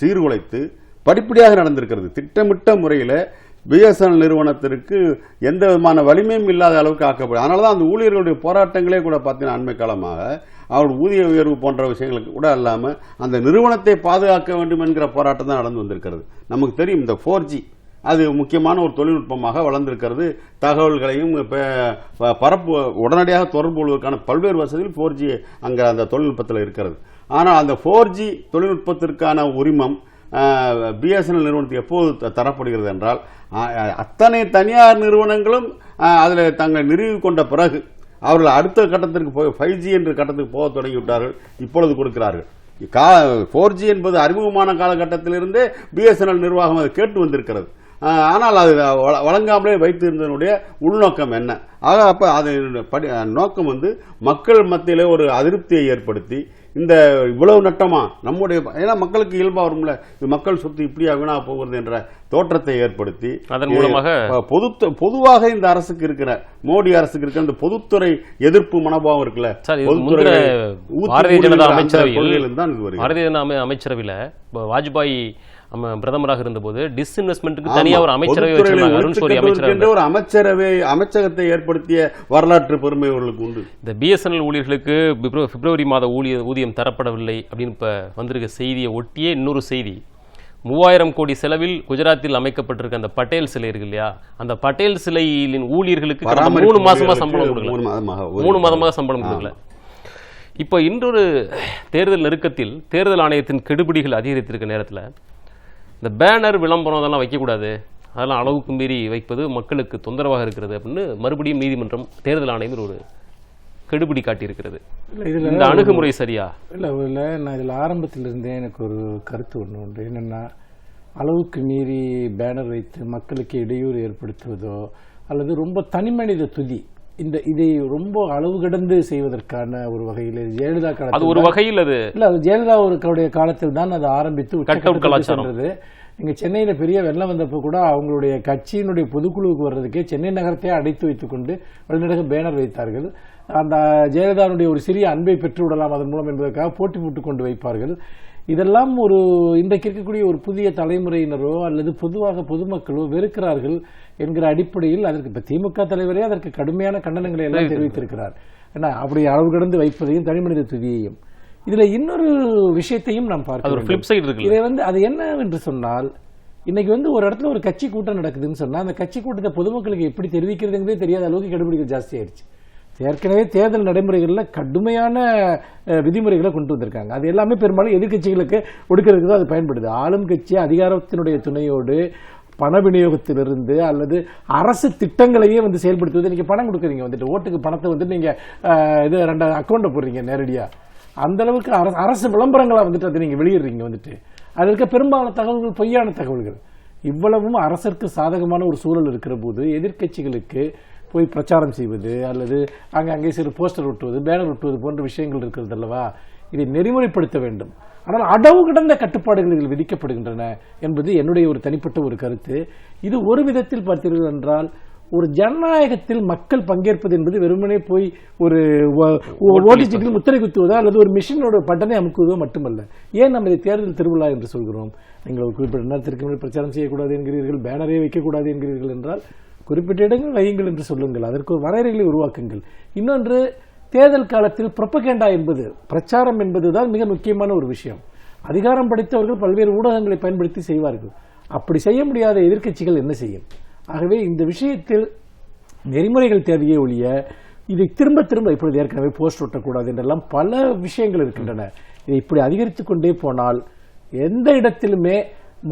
சீர்குலைத்து படிப்படியாக நடந்திருக்கிறது. திட்டமிட்ட முறையில் பிஎஸ்என்எல் நிறுவனத்திற்கு எந்த விதமான வலிமையும் இல்லாத அளவுக்கு ஆக்கப்படும். அதனாலதான் அந்த ஊழியர்களுடைய போராட்டங்களே கூட பார்த்தீங்கன்னா அண்மை காலமாக அவர்கள் ஊதிய உயர்வு போன்ற விஷயங்களுக்கு கூட இல்லாமல் அந்த நிறுவனத்தை பாதுகாக்க வேண்டும் என்கிற போராட்டம் தான் நடந்து வந்திருக்கிறது. நமக்கு தெரியும், இந்த 4G அது முக்கியமான ஒரு தொழில்நுட்பமாக வளர்ந்திருக்கிறது. தகவல்களையும் பரப்பு உடனடியாக தொடர்பு கொள்வதற்கான பல்வேறு வசதிகள் 4G அங்கே அந்த தொழில்நுட்பத்தில் இருக்கிறது. ஆனால் அந்த 4G தொழில்நுட்பத்திற்கான உரிமம் பிஎஸ்என்எல் நிறுவனத்துக்கு எப்போது தரப்படுகிறது என்றால், அத்தனை தனியார் நிறுவனங்களும் அதில் தங்களை நிறுவி கொண்ட பிறகு அவர்கள் அடுத்த கட்டத்திற்கு போய் 5G என்ற கட்டத்துக்கு போக தொடங்கிவிட்டார்கள். இப்பொழுது கொடுக்கிறார்கள். 4G என்பது அறிமுகமான காலகட்டத்திலிருந்தே பிஎஸ்என்எல் நிர்வாகம் அதை கேட்டு வந்திருக்கிறது. ஆனால் அது வழங்காமலே வைத்திருந்ததனுடைய உள்நோக்கம் என்ன? ஆக அப்ப அது நோக்கம் வந்து மக்கள் மத்தியிலே ஒரு அதிருப்தியை ஏற்படுத்தி, இந்த இவ்வளவு நட்டமா நம்முடைய, ஏன்னா மக்களுக்கு இயல்பா வரும்ல, மக்கள் சொத்து இப்படியா வீணா போகிறது என்ற தோற்றத்தை ஏற்படுத்தி, அதன் மூலமாக பொதுவாக இந்த அரசுக்கு இருக்கிற, மோடி அரசுக்கு இருக்கிற இந்த பொதுத்துறை எதிர்ப்பு மனோபாவம் இருக்குல்ல, பாரதிய ஜனதா அமைச்சரவையில் வாஜ்பாய் பிரதமராக இருந்தபோது டிஸ்இன்வெஸ்ட்மெண்ட்டுக்கு தனியா ஒரு அமைச்சரவை வச்சிருந்தாங்க. அருண் ஷோரி ஒரு அமைச்சகத்தை ஏற்படுத்திய வரலாற்று பெருமை அவர்களுக்கு உண்டு. இந்த பிஎஸ்என்எல் ஊழியர்களுக்கு பிப்ரவரி மாத ஊதியம் தரப்படவில்லை அப்படின்னு இப்ப வந்திருக்க செய்தியை ஒட்டியே இன்னொரு செய்தி, 3000 கோடி செலவில் குஜராத்தில் அமைக்கப்பட்டிருக்க அந்த பட்டேல் சிலை இருக்கு இல்லையா, அந்த பட்டேல் சிலையின் ஊழியர்களுக்கு 3 மாசமா சம்பளம் கொடுக்கல, 3 மாதமாக சம்பளம் கொடுக்கல. இப்போ இன்னொரு தேர்தல் நெருக்கத்தில் தேர்தல் ஆணையத்தின் கெடுபிடிகள் அதிகரித்திருக்க நேரத்தில் இந்த பேனர் விளம்பரம் அதெல்லாம் வைக்கக்கூடாது, அதெல்லாம் அளவுக்கு மீறி வைப்பது மக்களுக்கு தொந்தரவாக இருக்கிறது அப்படின்னு மறுபடியும் நீதிமன்றம் தேர்தல் ஆணையம் ஒரு கெடுபிடி காட்டியிருக்கிறது. இந்த அணுகுமுறை சரியா? இல்லை, நான் இதில் ஆரம்பத்திலிருந்தே எனக்கு ஒரு கருத்து ஒன்று உண்டு. என்னென்னா, அளவுக்கு மீறி பேனர் வைத்து மக்களுக்கு இடையூறு ஏற்படுத்துவதோ அல்லது ரொம்ப தனிமனித துதி, இதை ரொம்ப அளவு கடந்து செய்வதற்கான ஒரு வகையில் ஜெயலலிதா காலத்தில், அது ஒரு வகையில் அது ஜெயலலிதா அவர்களுடைய காலத்தில் தான் அது ஆரம்பித்து சென்றது. இங்க சென்னையில பெரிய வெள்ளம் வந்தப்போ கூட அவங்களுடைய கட்சியினுடைய பொதுக்குழுவுக்கு வர்றதுக்கே சென்னை நகரத்தையே அடைத்து வைத்துக் கொண்டு வழிநடக பேனர் வைத்தார்கள். அந்த ஜெயலலிதாவுடைய ஒரு சிறிய அன்பை பெற்று விடலாம் அதன் மூலம் என்பதற்காக போட்டி போட்டுக் கொண்டு வைப்பார்கள். இதெல்லாம் ஒரு இன்றைக்கு இருக்கக்கூடிய ஒரு புதிய தலைமுறையினரோ அல்லது பொதுவாக பொதுமக்களோ வெறுக்கிறார்கள் என்கிற அடிப்படையில் அதற்கு இப்ப திமுக தலைவரே அதற்கு கடுமையான கண்டனங்களை எல்லாம் தெரிவித்திருக்கிறார். ஏன்னா அப்படி அளவு கடந்து வைப்பதையும் தனிமனித துதியையும். இதுல இன்னொரு விஷயத்தையும் நாம் பார்க்கிறோம். இதை அது என்ன என்று சொன்னால், இன்னைக்கு ஒரு இடத்துல ஒரு கட்சி கூட்டம் நடக்குதுன்னு சொன்னா அந்த கட்சி கூட்டத்தை பொதுமக்களுக்கு எப்படி தெரிவிக்கிறதுங்கிறதே தெரியாத அளவுக்கு கெடுபிடிகள் ஜாஸ்தி ஆயிடுச்சு. ஏற்கனவே தேர்தல் நடைமுறைகளில் கடுமையான விதிமுறைகளை கொண்டு வந்திருக்காங்க. அது எல்லாமே பெரும்பாலும் எதிர்கட்சிகளுக்கு ஒடுக்கிறதுக்கு தான் அது பயன்படுது. ஆளும் கட்சி அதிகாரத்தினுடைய துணையோடு பண விநியோகத்திலிருந்து அல்லது அரசு திட்டங்களையே செயல்படுத்துவது. நீங்க பணம் கொடுக்குறீங்க, ஓட்டுக்கு பணத்தை நீங்க இது 2 அக்கௌண்ட்டை போடுறீங்க நேரடியா, அந்த அளவுக்கு அரசு விளம்பரங்களா அதை நீங்க வெளியிடுறீங்க. அது இருக்க பெரும்பாலான தகவல்கள் பொய்யான தகவல்கள். இவ்வளவும் அரசிற்கு சாதகமான ஒரு சூழல் இருக்கிற போது எதிர்கட்சிகளுக்கு போய் பிரச்சாரம் செய்வது அல்லது அங்கே சிறு போஸ்டர் ஒட்டுவது, பேனர் ஒட்டுவது போன்ற விஷயங்கள் இருக்கிறது அல்லவா. இதை நெறிமுறைப்படுத்த வேண்டும். ஆனால் அடவு கிடந்த கட்டுப்பாடுகள் இதில் விதிக்கப்படுகின்றன என்பது என்னுடைய ஒரு தனிப்பட்ட ஒரு கருத்து. இது ஒரு விதத்தில் பார்த்தீர்கள் என்றால் ஒரு ஜனநாயகத்தில் மக்கள் பங்கேற்பது என்பது வெறுமனே போய் ஒரு ஓட்டுச்சீட்டில் முத்திரை குத்துவதோ அல்லது ஒரு மிஷினோட பட்டனை அமுக்குவதோ மட்டுமல்ல. ஏன் நம்ம இதை தேர்தல் திருவிழா என்று சொல்கிறோம்? நீங்கள் ஒரு குறிப்பிட்ட நேரத்திற்கு பிரச்சாரம் செய்யக்கூடாது என்கிறீர்கள், பேனரே வைக்கக்கூடாது என்கிறீர்கள் என்றால் குறிப்பிட்ட இடங்கள் வையுங்கள் என்று சொல்லுங்கள், அதற்கு ஒரு வரையறைகளை உருவாக்குங்கள். இன்னொன்று, தேர்தல் காலத்தில் புரொபகேண்டா என்பது, பிரச்சாரம் என்பதுதான் மிக முக்கியமான ஒரு விஷயம். அதிகாரம் படைத்தவர்கள் பல்வேறு ஊடகங்களை பயன்படுத்தி செய்வார்கள். அப்படி செய்ய முடியாத எதிர்க்கட்சிகள் என்ன செய்யும்? ஆகவே இந்த விஷயத்தில் நெறிமுறைகள் தேவையே ஒழிய இதை திரும்ப திரும்ப இப்பொழுது ஏற்கனவே போஸ்ட் ஒட்டக்கூடாது என்றெல்லாம் பல விஷயங்கள் இருக்கின்றன. இதை இப்படி அதிகரித்துக் கொண்டே போனால் எந்த இடத்திலுமே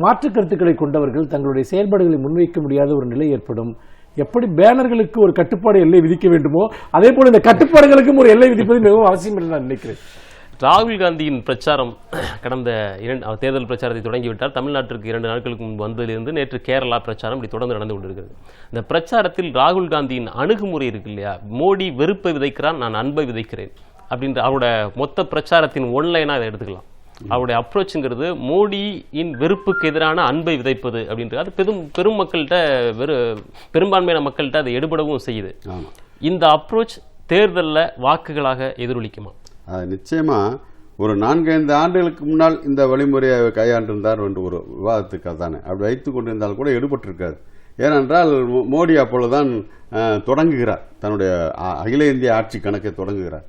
மாற்று கருத்துக்களை கொண்டவர்கள் தங்களுடைய செயல்பாடுகளை முன்வைக்க முடியாத ஒரு நிலை ஏற்படும். எப்படி பேனர்களுக்கு ஒரு கட்டுப்பாடு எல்லை விதிக்க வேண்டுமோ அதே போல இந்த கட்டுப்பாடுகளுக்கும் ஒரு எல்லை விதிப்பது மிகவும் அவசியம் என்று நான் நினைக்கிறேன். ராகுல் காந்தியின் பிரச்சாரம் கடந்த தேர்தல் பிரச்சாரத்தை தொடங்கிவிட்டார். தமிழ்நாட்டிற்கு 2 நாட்களுக்கு முன்பு வந்ததிலிருந்து நேற்று கேரளா பிரச்சாரம் இப்படி தொடர்ந்து நடந்து கொண்டிருக்கிறது. இந்த பிரச்சாரத்தில் ராகுல் காந்தியின் அணுகுமுறை இருக்கு இல்லையா, மோடி வெறுப்பை விதைக்கிறான், நான் அன்பை விதைக்கிறேன் அப்படின்ற அவருடைய மொத்த பிரச்சாரத்தின் ஒன்லைனா இதை எடுத்துக்கலாம். அவருடைய அப்ரோச்சுங்கிறது மோடியின் வெறுப்புக்கு எதிரான அன்பை விதைப்பது அப்படின்றது. அது பெரும் மக்கள்கிட்ட பெரும்பான்மையான மக்கள்கிட்ட அதை எடுபடவும் செய்யுது. இந்த அப்ரோச் தேர்தலில் வாக்குகளாக எதிரொலிக்குமா? நிச்சயமா. ஒரு 4-5 ஆண்டுகளுக்கு முன்னால் இந்த வழிமுறையை கையாண்டிருந்தார் என்று ஒரு விவாதத்துக்காக தானே அப்படி வைத்துக் கொண்டிருந்தால் கூட எடுபட்டிருக்காது. ஏனென்றால் மோடி அப்பொழுதுதான் தொடங்குகிறார், தன்னுடைய அகில இந்திய ஆட்சி கணக்கை தொடங்குகிறார்.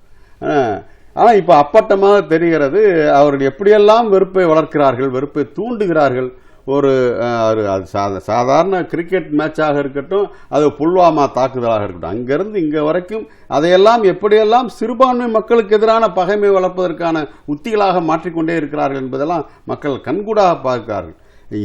ஆனால் இப்போ அப்பட்டமாக தெரிகிறது அவர்கள் எப்படியெல்லாம் வெறுப்பை வளர்க்கிறார்கள், வெறுப்பை தூண்டுகிறார்கள். ஒரு சாதாரண கிரிக்கெட் மேட்சாக இருக்கட்டும், அது புல்வாமா தாக்குதலாக இருக்கட்டும், அங்கிருந்து இங்க வரைக்கும் அதையெல்லாம் எப்படியெல்லாம் சிறுபான்மை மக்களுக்கு எதிரான பகைமை வளர்ப்பதற்கான உத்திகளாக மாற்றிக்கொண்டே இருக்கிறார்கள் என்பதெல்லாம் மக்கள் கண்கூடாக பார்க்கிறார்கள்.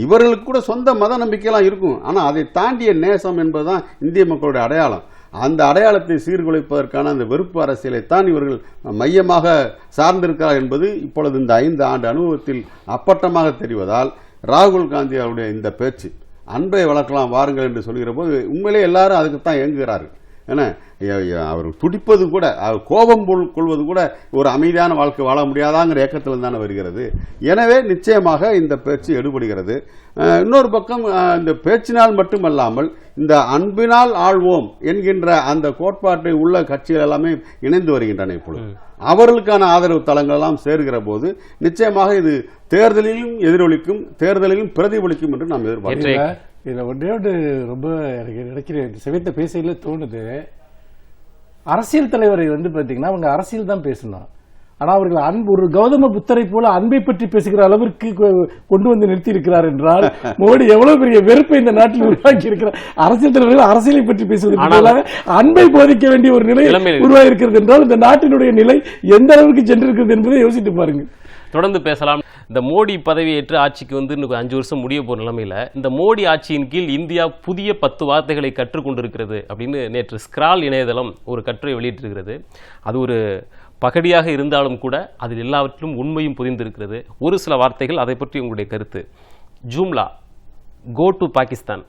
இவர்களுக்கு கூட சொந்த மத நம்பிக்கையெல்லாம் இருக்கும், ஆனால் அதை தாண்டிய நேசம் என்பதுதான் இந்திய மக்களுடைய அடையாளம். அந்த அடையாளத்தை சீர்குலைப்பதற்கான அந்த வெறுப்பு அரசியலைத்தான் இவர்கள் மையமாக சார்ந்திருக்கிறார் என்பது இப்பொழுது இந்த 5 ஆண்டு அனுபவத்தில் அப்பட்டமாக தெரிவதால் ராகுல் காந்தி அவருடைய இந்த பேச்சு அன்பை வளர்க்கலாம் வாருங்கள் என்று சொல்கிற போது உண்மையிலே எல்லாரும் அதுக்குத்தான் இயங்குகிறார்கள். ஏன்னா அவர் துடிப்பது கூட, கோபம் கொள்வது கூட ஒரு அமைதியான வாழ்க்கை வாழ முடியாதாங்கிற ஏக்கத்தில் தானே வருகிறது. எனவே நிச்சயமாக இந்த பேச்சு எடுபடுகிறது. இன்னொரு பக்கம் இந்த பேச்சினால் மட்டுமல்லாமல் இந்த அன்பினால் ஆள்வோம் என்கின்ற அந்த கோட்பாட்டை உள்ள கட்சிகள் எல்லாமே இணைந்து வருகின்றன. இப்பொழுது அவர்களுக்கான ஆதரவு தளங்கள் எல்லாம் சேர்கிற போது நிச்சயமாக இது தேர்தலிலும் எதிரொலிக்கும், தேர்தலிலும் பிரதிபலிக்கும் என்று நாம் எதிர்பார்க்கிறோம். இதுல ஒன்றே ரொம்ப நினைக்கிறேன், சமயத்தை பேசையில தோணுது, அரசியல் தலைவரை பாத்தீங்கன்னா அவங்க அரசியல் தான் பேசணும். ஆனா அவர்கள் அன்பு, ஒரு கௌதம புத்தரை போல அன்பை பற்றி பேசுகிற அளவிற்கு கொண்டு வந்து நிறுத்தி இருக்கிறார் என்றால் மோடி எவ்வளவு பெரிய வெறுப்பை இந்த நாட்டில் உருவாக்கி இருக்கிறார். அரசியல் தலைவர்கள் அரசியலை பற்றி பேசுவது அன்பை போதிக்க வேண்டிய ஒரு நிலை உருவாகி இருக்கிறது என்றால் இந்த நாட்டினுடைய நிலை எந்த அளவுக்கு சென்றிருக்கிறது என்பதை யோசித்து பாருங்க. தொடர்ந்து பேசலாம். இந்த மோடி பதவியேற்று ஆட்சிக்கு இன்னும் 5 வருஷம் முடிய போற நிலைமையில இந்த மோடி ஆட்சியின் கீழ் இந்தியா புதிய 10 வார்த்தைகளை கற்றுக்கொண்டிருக்கிறது அப்படின்னு நேற்று ஸ்கிரால் இணையதளம் ஒரு கட்டுரை வெளியிட்டிருக்கிறது. அது ஒரு பகடியாக இருந்தாலும் கூட அதில் எல்லாவற்றிலும் உண்மையும் புதிந்திருக்கிறது. ஒரு சில வார்த்தைகள், அதை பற்றி உங்களுடைய கருத்து. ஜூம்லா, go to Pakistan,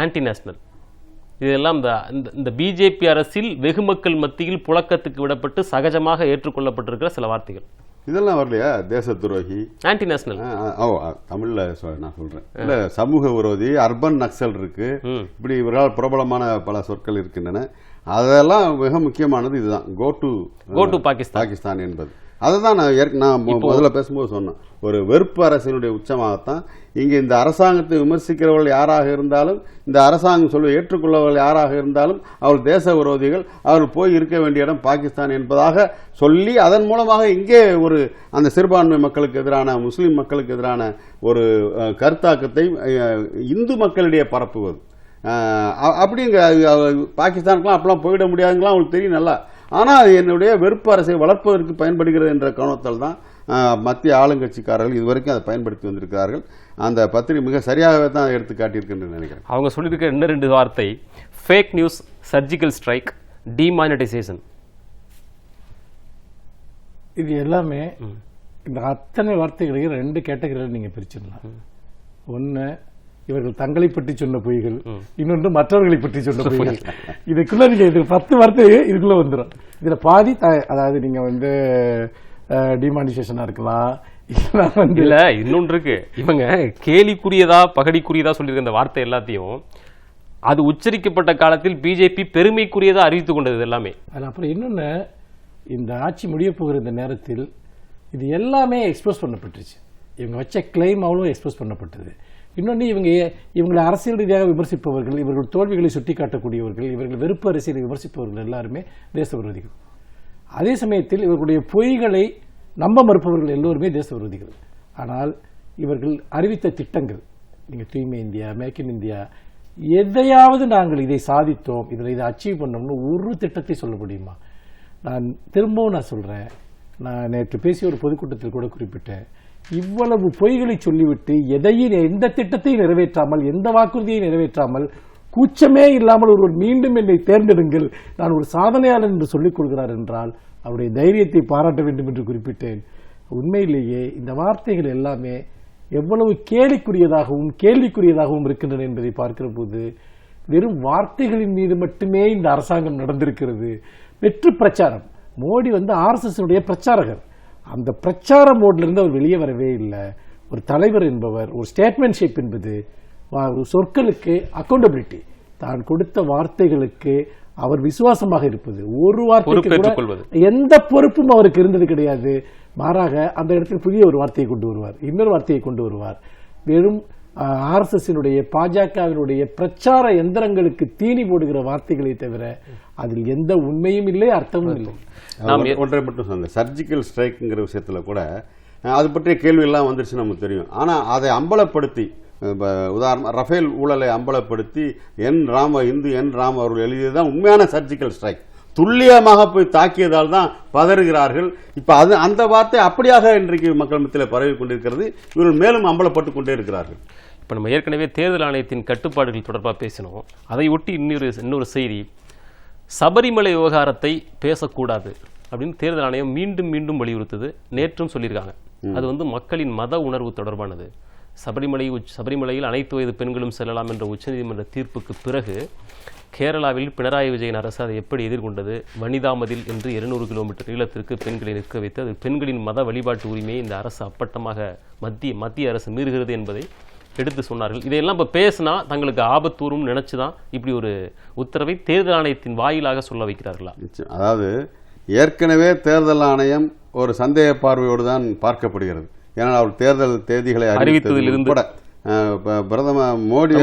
anti national, இதெல்லாம் இந்த பிஜேபி அரசில் வெகுமக்கள் மத்தியில் புழக்கத்துக்கு விடப்பட்டு சகஜமாக ஏற்றுக்கொள்ளப்பட்டிருக்கிற சில வார்த்தைகள். இதெல்லாம் வரலையா? தேச துரோகி, ஆன்டி நேஷனல், தமிழ்ல நான் சொல்றேன், இல்ல சமூக விரோதி, அர்பன் நக்சல் இருக்கு, இப்படி இவரால் பிரபலமான பல சொற்கள் இருக்கின்றன. அதெல்லாம் மிக முக்கியமானது இதுதான், கோ டு பாகிஸ்தான் என்பது. அதுதான் நான் முதல்ல பேசும்போது சொன்னேன். ஒரு வெறுப்பு அரசினுடைய உச்சமாகத்தான் இங்கே இந்த அரசாங்கத்தை விமர்சிக்கிறவர்கள் யாராக இருந்தாலும், இந்த அரசாங்கம் ஏற்றுக்கொள்ளவர்கள் யாராக இருந்தாலும் அவர்கள் தேச விரோதிகள், அவர்கள் போய் இருக்க வேண்டிய இடம் பாகிஸ்தான் என்பதாக சொல்லி அதன் மூலமாக இங்கே ஒரு அந்த சிறுபான்மை மக்களுக்கு எதிரான, முஸ்லிம் மக்களுக்கு எதிரான ஒரு கருத்தாக்கத்தை இந்து மக்களிடையே பரப்புவது. அப்படிங்க பாகிஸ்தானுக்குலாம் அப்பெல்லாம் போயிட முடியாதுங்களாம் அவங்களுக்கு தெரியும் நல்லா. ஆனால் என்னுடைய வெறுப்பு அரசை வளர்ப்பதற்கு பயன்படுகிறது என்ற கவனத்தால் தான் மத்திய ஆளுங்கட்சிக்காரர்கள் இதுவரைக்கும் அதை பயன்படுத்தி வந்திருக்கிறார்கள். அந்த பத்திரிகை மிக சரியாகவே தான் எடுத்து காட்டியிருக்கின்றன நினைக்கிறேன். அவங்க சொல்லியிருக்க இன்னும் 2 வார்த்தை, fake news, surgical strike, demonetisation. இது எல்லாமே இந்த அத்தனை வார்த்தைகளையும் 2 கேட்டகரியில் நீங்க பிரிச்சிடலாம். ஒன்னு இவர்கள் தங்களை பற்றி சொன்ன பொய்கள், இன்னொன்று மற்றவர்களை பற்றி சொன்ன பொய்கள். இதுக்குள்ள நீங்க இது 10 வார்த்தை இதுக்குள்ள வந்துடும். இதுல பாதி அதாவது நீங்க டிமானிசேஷனா இருக்கலாம், இல்ல இன்னொன்று இருக்கு. இவங்க கேலிக்குரியதா பகடிக்குரியதா சொல்லியிருக்க இந்த வார்த்தை எல்லாத்தையும் அது உச்சரிக்கப்பட்ட காலத்தில் பிஜேபி பெருமைக்குரியதா அறிவித்துக் கொண்டது எல்லாமே. அப்புறம் இன்னொன்னு, இந்த ஆட்சி முடிய போகிற இந்த நேரத்தில் இது எல்லாமே எக்ஸ்போஸ் பண்ணப்பட்டுருச்சு. இவங்க வச்ச கிளைம் அவ்வளோ எக்ஸ்போஸ் பண்ணப்பட்டது. இன்னொன்று, இவங்களை அரசியல் ரீதியாக விமர்சிப்பவர்கள், இவர்கள் தோல்விகளை சுட்டிக்காட்டக்கூடியவர்கள், இவர்கள் வெறுப்பு அரசியலை விமர்சிப்பவர்கள் எல்லாருமே தேச விரோதிகள். அதே சமயத்தில் இவர்களுடைய பொய்களை நம்ப மறுப்பவர்கள் எல்லோருமே தேச விரோதிகள். ஆனால் இவர்கள் அறிவித்த திட்டங்கள், நீங்கள் தூய்மை இந்தியா, மேக் இன் இந்தியா, எதையாவது நாங்கள் இதை சாதித்தோம், இதை அச்சீவ் பண்ணோம்னு ஒரு திட்டத்தை சொல்ல முடியுமா? நான் திரும்பவும் சொல்றேன், நான் நேற்று பேசிய ஒரு பொதுக்கூட்டத்தில் கூட குறிப்பிட்டேன், இவ்வளவு பொய்களை சொல்லிவிட்டு எதையும், எந்த திட்டத்தையும் நிறைவேற்றாமல், எந்த வாக்குறுதியை நிறைவேற்றாமல், கூச்சமே இல்லாமல் ஒருவர் மீண்டும் என்னை தேர்ந்தெடுங்கள், நான் ஒரு சாதனையாளர் என்று சொல்லிக் கொள்கிறார் என்றால் அவருடைய தைரியத்தை பாராட்ட வேண்டும் என்று குறிப்பிட்டேன். உண்மையிலேயே இந்த வார்த்தைகள் எல்லாமே எவ்வளவு கேலிக்குரியதாகவும் கேள்விக்குரியதாகவும் இருக்கின்றன என்பதை பார்க்கிற போது வெறும் வார்த்தைகளின் மீது மட்டுமே இந்த அரசாங்கம் நடந்திருக்கிறது. வெற்று பிரச்சாரம். மோடி RSS பிரச்சாரகர். அந்த பிரச்சார மோட்ல இருந்து அவர் வெளியே வரவே இல்லை. ஒரு தலைவர் என்பவர், ஒரு ஸ்டேட்மென்ட்ஷிப் என்பது, சொற்களுக்கு அக்கௌண்டபிலிட்டி, தான் கொடுத்த வார்த்தைகளுக்கு அவர் விசுவாசமாக இருப்பது, ஒரு வார்த்தைக்கு எந்த பொறுப்பும் அவருக்கு இருந்தது கிடையாது. மாறாக அந்த இடத்துக்கு புதிய ஒரு வார்த்தையை கொண்டு வருவார், இன்னொரு வார்த்தையை கொண்டு வருவார். வெறும் RSS பாஜகவினுடைய பிரச்சார எந்திரங்களுக்கு தீனி போடுகிற வார்த்தைகளை தவிர அதில் எந்த உண்மையும் இல்லை, அர்த்தமும் இல்லை. ஒன்றை மட்டும் சொன்ன சர்ஜிக்கல் ஸ்ட்ரைக்குங்கிற விஷயத்துல கூட அது பற்றிய கேள்வி எல்லாம் வந்துருச்சு நமக்கு தெரியும். ஆனா அதை அம்பலப்படுத்தி, உதாரணம் ரஃபேல் ஊழலை அம்பலப்படுத்தி இந்து என் ராம் அவர்கள் எழுதியதுதான் உண்மையான சர்ஜிக்கல் ஸ்ட்ரைக். துல்லியமாக போய் தாக்கியதால் தான் பதறுகிறார்கள். இப்ப அந்த வார்த்தை அப்படியாக இன்றைக்கு மக்கள் மத்தியில் பரவி கொண்டிருக்கிறது. இவர்கள் மேலும் அம்பலப்பட்டுக் கொண்டே இருக்கிறார்கள். இப்ப நம்ம ஏற்கனவே தேர்தல் ஆணையத்தின் கட்டுப்பாடுகள் தொடர்பாக பேசினோம். அதை ஒட்டி இன்னொரு செய்தி, சபரிமலை விவகாரத்தை பேசக்கூடாது அப்படின்னு தேர்தல் ஆணையம் மீண்டும் மீண்டும் வலியுறுத்துது. நேற்றும் சொல்லியிருக்காங்க. அது மக்களின் மத உணர்வு தொடர்பானது. சபரிமலையில் அனைத்து வயது பெண்களும் செல்லலாம் என்ற உச்சநீதிமன்ற தீர்ப்புக்கு பிறகு கேரளாவில் பினராயி விஜயன் அரசு அதை எப்படி எதிர்கொண்டது? வனிதா மதில் என்று 200 கிலோமீட்டர் நீளத்திற்கு பெண்களை நிற்க வைத்து அது பெண்களின் மத வழிபாட்டு உரிமையை இந்த அரசு அப்பட்டமாக மத்திய அரசு மீறுகிறது என்பதை எடுத்து சொன்னார்கள். இதையெல்லாம் இப்போ பேசினா தங்களுக்கு ஆபத்தூரும் நினைச்சு தான் இப்படி ஒரு உத்தரவை தேர்தல் ஆணையத்தின் வாயிலாக சொல்ல வைக்கிறார்களா? அதாவது ஏற்கனவே தேர்தல் ஆணையம் ஒரு சந்தேக பார்வையோடு தான் பார்க்கப்படுகிறது. ஏன்னா அவர் தேர்தல் தேதிகளை அறிவித்ததிலிருந்து கூட பிரதம மோடி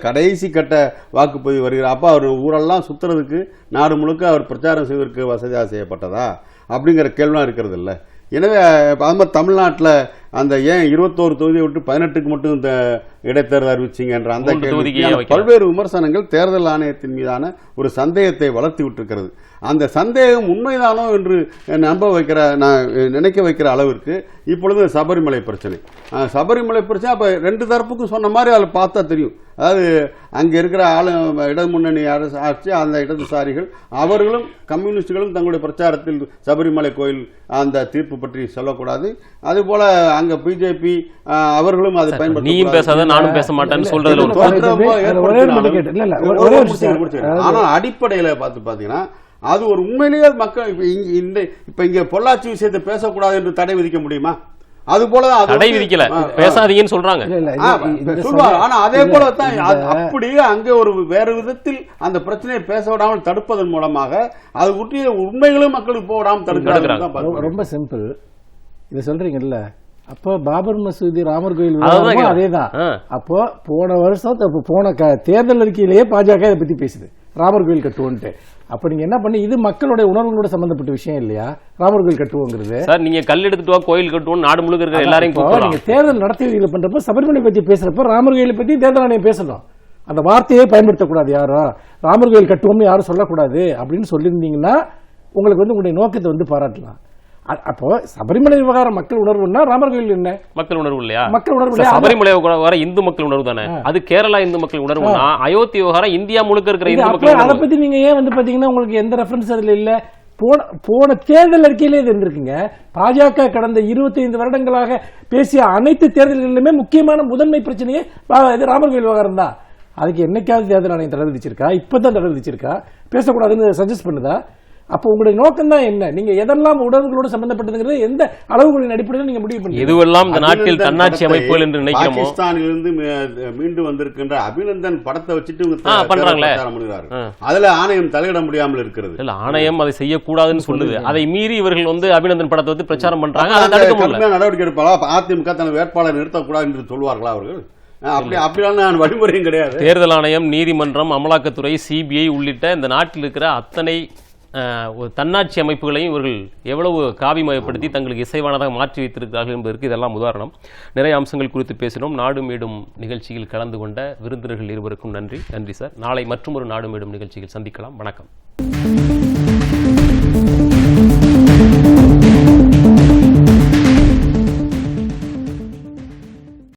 கடைசி கட்ட வாக்குப்பதிவு வருகிறார். அப்ப அவர் ஊரெல்லாம் சுத்துறதுக்கு நாடு முழுக்க அவர் பிரச்சாரம் செய்வதற்கு வசதியாக செய்யப்பட்டதா அப்படிங்கிற கேள்விலாம் இருக்கிறது இல்லை. எனவே அது தமிழ்நாட்டில் அந்த ஏன் 21 தொகுதியை விட்டு 18க்கு மட்டும் இந்த இடைத்தேர்தல் அறிவிச்சிங்க என்ற அந்த பல்வேறு விமர்சனங்கள் தேர்தல் ஆணையத்தின் மீதான ஒரு சந்தேகத்தை வளர்த்தி விட்டிருக்கிறது. அந்த சந்தேகம் உண்மைதானோ என்று நினைக்க வைக்கிற அளவிற்கு இப்பொழுது சபரிமலை பிரச்சனை அப்ப 2 தரப்புக்கும் சொன்ன மாதிரி அதில் பார்த்தா தெரியும். அதாவது அங்க இருக்கிற இடமுன்னணி அரசு ஆட்சி அந்த இடதுசாரிகள் அவர்களும் கம்யூனிஸ்டுகளும் தங்களுடைய பிரச்சாரத்தில் சபரிமலை கோயில் அந்த தீர்ப்பு பற்றி சொல்லக்கூடாது. அது போல அங்க பிஜேபி அவர்களும் அதை பயன்படுத்த நானும் பேச மாட்டேன்னு சொல்றது. ஆனால் அடிப்படையில பாத்தீங்கன்னா அது ஒரு உண்மையிலேயே மக்கள் இப்ப இங்க பொள்ளாச்சி விஷயத்தை பேசக்கூடாது என்று தடை விதிக்க முடியுமா? அது போலதான் தடை விதிக்கல, பேசாதீங்கன்னு சொல்றாங்க. ஆனா அதே போலதான் அப்படியே அங்கே ஒரு வேறு விதத்தில் அந்த பிரச்சனையை பேச விடாமல் தடுப்பதன் மூலமாக அது ஒட்டிய உண்மைகளும் மக்களுக்கு போக விடாமல் தடுக்கிறாங்க. ரொம்ப சிம்பிள். இதை சொல்றீங்கல்ல, அப்போ பாபர் மசூதி ராமர் கோயில் அதேதான். அப்போ போன வருஷம் போன தேர்தல் அறிக்கையிலேயே பாஜக இதை பத்தி பேசுது, ராமர் கோயில் கட்டுவோன்ட்டு. அப்ப நீங்க என்ன பண்ணி, இது மக்களுடைய உணர்வுகளோட சம்பந்தப்பட்ட விஷயம் இல்லையா ராமர் கோயில் கட்டுவோங்கிறது? சார் நீங்க கல் எடுத்துட்டு வா கோயில் கட்டுவோம் நாடு முழுக்க இருக்கிற எல்லாரையும் நீங்க தேர்தல் நடத்தி பண்றப்ப சபரிமலை பத்தி பேசுறப்ப ராமர் கோயிலை பத்தி தேர்தல் ஆணையம் பேசணும். அந்த வார்த்தையே பயன்படுத்தக்கூடாது. யாரும் ராமர் கோயில் கட்டுவோம்னு யாரும் சொல்லக்கூடாது அப்படின்னு சொல்லியிருந்தீங்கன்னா உங்களுக்கு உங்களுடைய நோக்கத்தை பாராட்டலாம். அப்போ சபரிமலை விவகாரம் மக்கள் உணர்வுன்னா ராமர் கோயில் என்ன மக்கள் உணர்வு இல்லையா? மக்கள் உணர்வு சபரிமலை விவகாரம் இந்து மக்கள் உணர்வு தானே. அது கேரளா இந்து மக்கள் உணர்வுனா அயோத்தி விவகாரம் இந்தியா முழுக்க இருக்கிற இந்து மக்கள். அதை பத்தி நீங்க ஏன் பாத்தீங்கன்னா உங்களுக்கு எந்த ரெஃபரன்ஸ் அதுல இல்ல? போன தேர்தல் அறிக்கையிலே இது இருந்திருக்குங்க. பாஜக கடந்த 25 வருடங்களாக பேசிய அனைத்து தேர்தல்களிலுமே முக்கியமான முதன்மை பிரச்சனையே ராமர் கோயில் விவகாரம் தான். அதுக்கு என்னைக்காவது தேர்தல் ஆணையம் தடை விதிச்சிருக்கா? இப்பதான் தடை விதிச்சிருக்கா? பேசக்கூடாதுன்னு சஜஸ்ட் பண்ணுதா? அப்போ உங்களுடைய நோக்கம் தான் என்ன? நீங்க எதெல்லாம் உணர்வுகளோடு சம்பந்தப்பட்டதுங்கிறது எந்த அளவுகளின் அடிப்படையில் நீங்க முடிவு பண்ணுவீங்க? இதுவெல்லாம் இந்த நாட்டில் தன்னாட்சி அமைப்புகள் என்று நினைக்கிறோம். பாகிஸ்தானிலிருந்து மீண்டு வந்திருக்கின்ற அபிநந்தன் படத்தை வச்சுட்டு பண்றாங்களே, அதுல ஆணையம் தலையிட முடியாமல் இருக்கிறது. இல்ல, ஆணையம் அதை செய்யக்கூடாதுன்னு சொல்லுது. அதை மீறி இவர்கள் அபிநந்தன் படத்தை வந்து பிரச்சாரம் பண்றாங்க. அதை தடுக்க முடியல. நடவடிக்கை எடுப்பாளா? அதிமுக தனது வேட்பாளர் நிறுத்தக்கூடாது என்று சொல்வார்களா அவர்கள்? அப்படியான வழிமுறையும் கிடையாது. தேர்தல் ஆணையம், நீதிமன்றம், அமலாக்கத்துறை, சிபிஐ உள்ளிட்ட இந்த நாட்டில் இருக்கிற அத்தனை தன்னாட்சி அமைப்புகளையும் இவர்கள் எவ்வளவு காவிமயப்படுத்தி தங்களுக்கு இசைவானதாக மாற்றி வைத்திருக்கிறார்கள் என்பதற்கு இதெல்லாம் உதாரணம். நிறைய அம்சங்கள் குறித்து பேசினோம். நாடு மேடும் நிகழ்ச்சியில் கலந்து கொண்ட விருந்தினர்கள் இருவருக்கும் நன்றி. நன்றி சார். நாளை மற்றொரு நாடு மேடும் நிகழ்ச்சியில் சந்திக்கலாம். வணக்கம்.